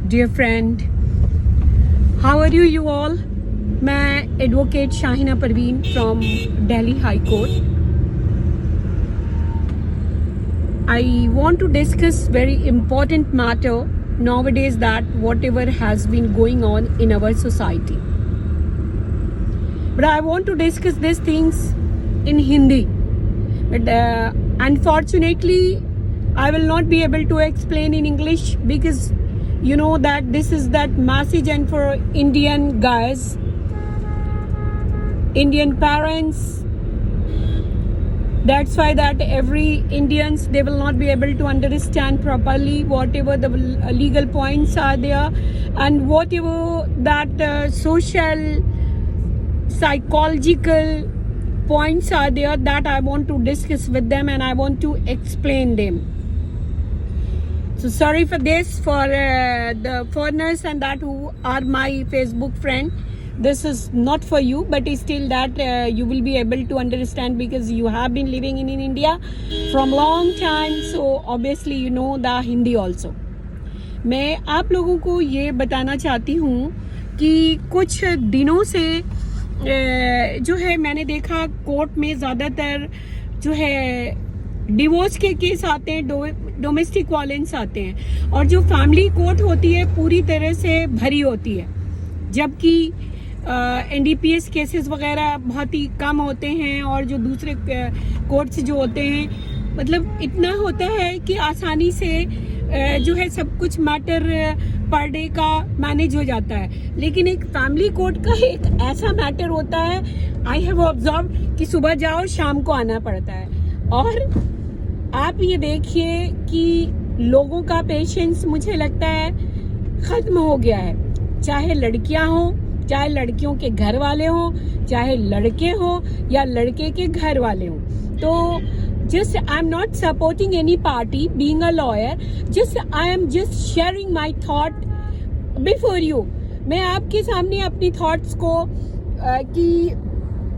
dear friend. How are you all? मैं advocate Shahina Parveen from Delhi High Court. I want to discuss very important matter nowadays, that whatever has been going on in our society. But I want to discuss these things in Hindi. But unfortunately, I will not be able to explain in English, because you know that this is that message and for Indian guys, Indian parents. That's why that every Indians, they will not be able to understand properly whatever the legal points are there, and whatever that social psychological points are there, that I want to discuss with them and I want to explain them. So sorry for this, for the foreigners and that who are my Facebook friend. This is not for you, but still that you will be able to understand, because you have been living in India from long time, so obviously you know the Hindi also. मैं आप लोगों को ये बताना चाहती हूँ कि कुछ दिनों से जो है मैंने देखा कोर्ट में ज़्यादातर जो है डिवोर्स के केस आते हैं, डोमेस्टिक वायलेंस आते हैं, और जो फैमिली कोर्ट होती है पूरी तरह से भरी होती है, जबकि NDPS केसेस वगैरह बहुत ही कम होते हैं, और जो दूसरे कोर्ट्स जो होते हैं, मतलब इतना होता है कि आसानी से जो है सब कुछ मैटर पर डे का मैनेज हो जाता है। लेकिन एक फैमिली कोर्ट का एक ऐसा मैटर होता है, आई हैव ऑब्जर्व, कि सुबह जाओ शाम को आना पड़ता है। और आप ये देखिए कि लोगों का पेशेंस मुझे लगता है ख़त्म हो गया है, चाहे लड़कियां हो, चाहे लड़कियों के घर वाले हो, चाहे लड़के हो या लड़के के घर वाले हो। तो just I'm not supporting any party, being a lawyer, just I am just sharing my thought before you. मैं आपके सामने अपनी थॉट्स को की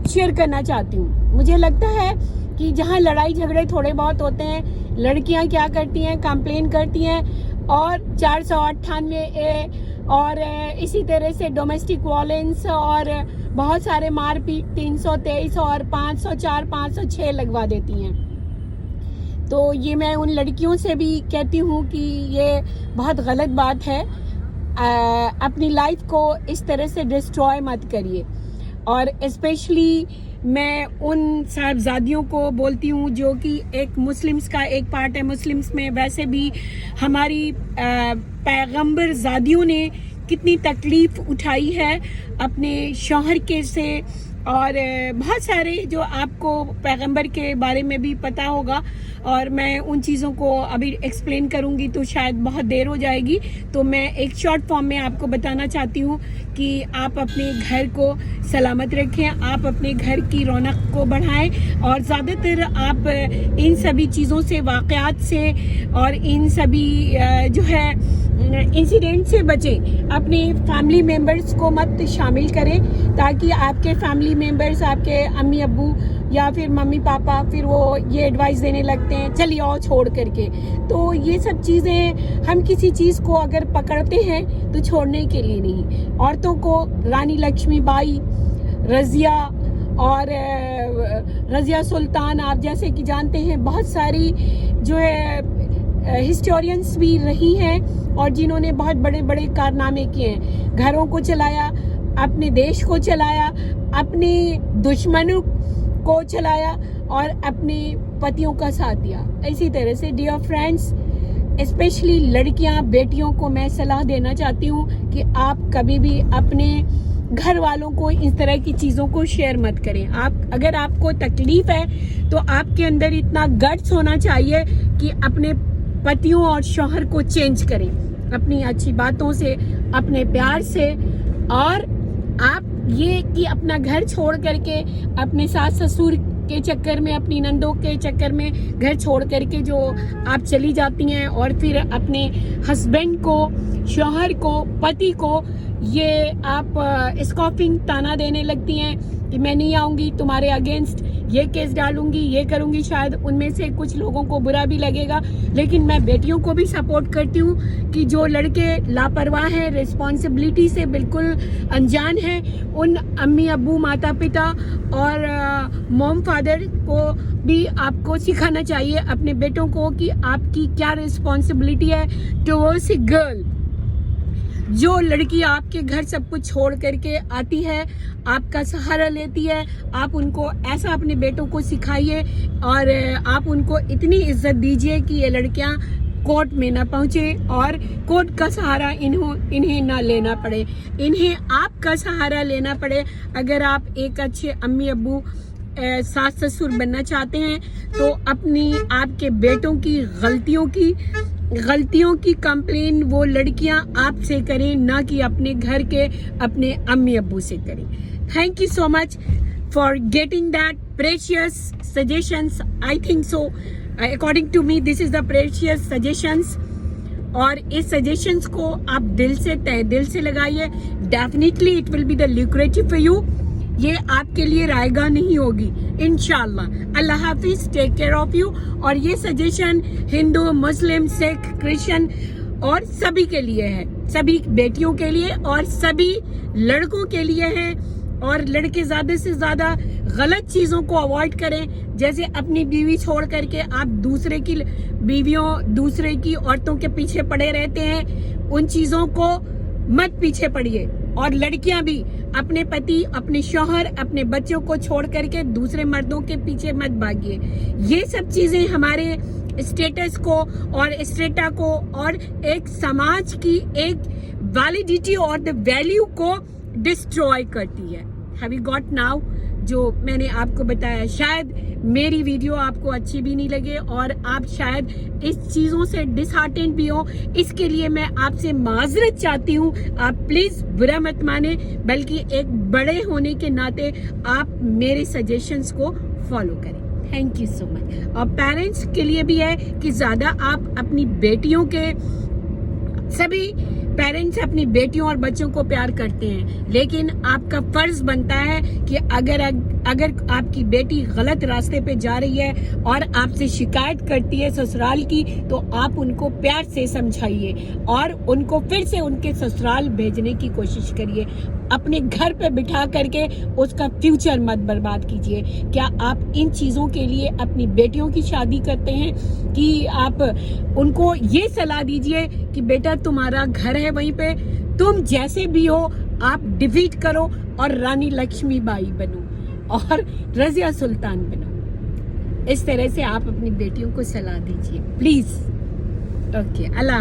शेयर करना चाहती हूँ। मुझे लगता है कि जहाँ लड़ाई झगड़े थोड़े बहुत होते हैं, लड़कियाँ क्या करती हैं, कंप्लेन करती हैं, और 498A और इसी तरह से डोमेस्टिक वायलेंस और बहुत सारे मारपीट 323 और 504 506 लगवा देती हैं। तो ये मैं उन लड़कियों से भी कहती हूँ कि ये बहुत गलत बात है। अपनी लाइफ को इस तरह से डिस्ट्रॉय मत करिए। और स्पेशली मैं उन साहबजादियों को बोलती हूँ जो कि एक मुस्लिम्स का एक पार्ट है। मुस्लिम्स में वैसे भी हमारी पैगंबर ज़ादियों ने कितनी तकलीफ़ उठाई है अपने शौहर के से, और बहुत सारे जो आपको पैगंबर के बारे में भी पता होगा, और मैं उन चीज़ों को अभी एक्सप्लेन करूंगी तो शायद बहुत देर हो जाएगी। तो मैं एक शॉर्ट फॉर्म में आपको बताना चाहती हूँ कि आप अपने घर को सलामत रखें, आप अपने घर की रौनक को बढ़ाएं, और ज़्यादातर आप इन सभी चीज़ों से, वाक़यात से और इन सभी जो है इंसिडेंट से बचें। अपने फैमिली मेम्बर्स को मत शामिल करें, ताकि आपके फैमिली मेम्बर्स, आपके अम्मी अब्बू या फिर मम्मी पापा, फिर वो ये एडवाइस देने लगते हैं चलिए आओ छोड़ करके। तो ये सब चीज़ें, हम किसी चीज़ को अगर पकड़ते हैं तो छोड़ने के लिए नहीं। औरतों को रानी लक्ष्मीबाई, रज़िया और रज़िया सुल्तान, आप जैसे कि जानते हैं, बहुत सारी जो है हिस्टोरियंस भी रही हैं, और जिन्होंने बहुत बड़े बड़े कारनामे किए हैं, घरों को चलाया, अपने देश को चलाया, अपने दुश्मनों को चलाया, और अपने पतियों का साथ दिया। इसी तरह से डियर फ्रेंड्स, स्पेशली लड़कियां, बेटियों को मैं सलाह देना चाहती हूँ कि आप कभी भी अपने घर वालों को इस तरह की चीज़ों को शेयर मत करें। आप अगर आपको तकलीफ है तो आपके अंदर इतना गट्स होना चाहिए कि अपने पतियों और शौहर को चेंज करें, अपनी अच्छी बातों से, अपने प्यार से। और आप ये कि अपना घर छोड़ करके अपने सास ससुर के चक्कर में, अपनी नंदों के चक्कर में घर छोड़ करके जो आप चली जाती हैं, और फिर अपने हस्बैंड को, शौहर को, पति को ये आप स्कॉफिंग ताना देने लगती हैं कि मैं नहीं आऊँगी तुम्हारे अगेंस्ट, ये केस डालूंगी, ये करूंगी, शायद उनमें से कुछ लोगों को बुरा भी लगेगा, लेकिन मैं बेटियों को भी सपोर्ट करती हूँ कि जो लड़के लापरवाह हैं, रिस्पॉन्सिबिलिटी से बिल्कुल अनजान हैं, उन अम्मी अब्बू माता पिता और मॉम फादर को भी आपको सिखाना चाहिए अपने बेटों को कि आपकी क्या रिस्पॉन्सिबिलिटी है टुवर्ड्स ए गर्ल। जो लड़की आपके घर सब कुछ छोड़ करके आती है, आपका सहारा लेती है, आप उनको ऐसा अपने बेटों को सिखाइए और आप उनको इतनी इज्जत दीजिए कि ये लड़कियां कोर्ट में ना पहुंचे और कोर्ट का सहारा इन्हें ना लेना पड़े, इन्हें आपका सहारा लेना पड़े। अगर आप एक अच्छे अम्मी अब्बू सास ससुर बनना चाहते हैं तो अपनी आपके बेटों की गलतियों की कंप्लेन वो लड़कियां आपसे करें, ना कि अपने घर के अपने अम्मी अब्बू से करें। Thank you so much for getting that precious suggestions. I think so, according to me this is the precious suggestions. और इस सजेशंस को आप दिल से तहे दिल से लगाइए। Definitely it will be the lucrative for you. ये आपके लिए रायगा नहीं होगी इंशाल्लाह। अल्लाह हाफिज, टेक केयर ऑफ यू। और ये सजेशन हिंदू, मुस्लिम, सिख, क्रिश्चियन और सभी के लिए है, सभी बेटियों के लिए और सभी लड़कों के लिए है। और लड़के ज्यादा से ज्यादा गलत चीजों को अवॉइड करें, जैसे अपनी बीवी छोड़ करके आप दूसरे की बीवियों, दूसरे की औरतों के पीछे पड़े रहते हैं, उन चीजों को मत पीछे पड़िए। और लड़कियां भी अपने पति, अपने शौहर, अपने बच्चों को छोड़ करके दूसरे मर्दों के पीछे मत भागिए। ये सब चीजें हमारे स्टेटस को और स्टेटा को और एक समाज की एक वैलिडिटी और द वैल्यू को डिस्ट्रॉय करती है। Have you got now? जो मैंने आपको बताया, शायद मेरी वीडियो आपको अच्छी भी नहीं लगे और आप शायद इस चीजों से डिसहार्टेंड भी हो, इसके लिए मैं आपसे माजरत चाहती हूँ। आप प्लीज बुरा मत माने, बल्कि एक बड़े होने के नाते आप मेरे सजेशंस को फॉलो करें। Thank you so much. और पेरेंट्स के लिए भी है कि ज्यादा आप अपनी बेटियों के, सभी पेरेंट्स अपनी बेटियों और बच्चों को प्यार करते हैं, लेकिन आपका फर्ज बनता है कि अगर आपकी बेटी गलत रास्ते पे जा रही है और आपसे शिकायत करती है ससुराल की, तो आप उनको प्यार से समझाइए और उनको फिर से उनके ससुराल भेजने की कोशिश करिए। अपने घर पे बिठा करके उसका फ्यूचर मत बर्बाद कीजिए। क्या आप इन चीजों के लिए अपनी बेटियों की शादी करते हैं कि आप उनको ये सलाह दीजिए कि बेटा तुम्हारा घर है वहीं पे, तुम जैसे भी हो आप डिफीट करो और रानी लक्ष्मीबाई बनो और रजिया सुल्तान बनो। इस तरह से आप अपनी बेटियों को सलाह दीजिए प्लीज। Okay, Allah.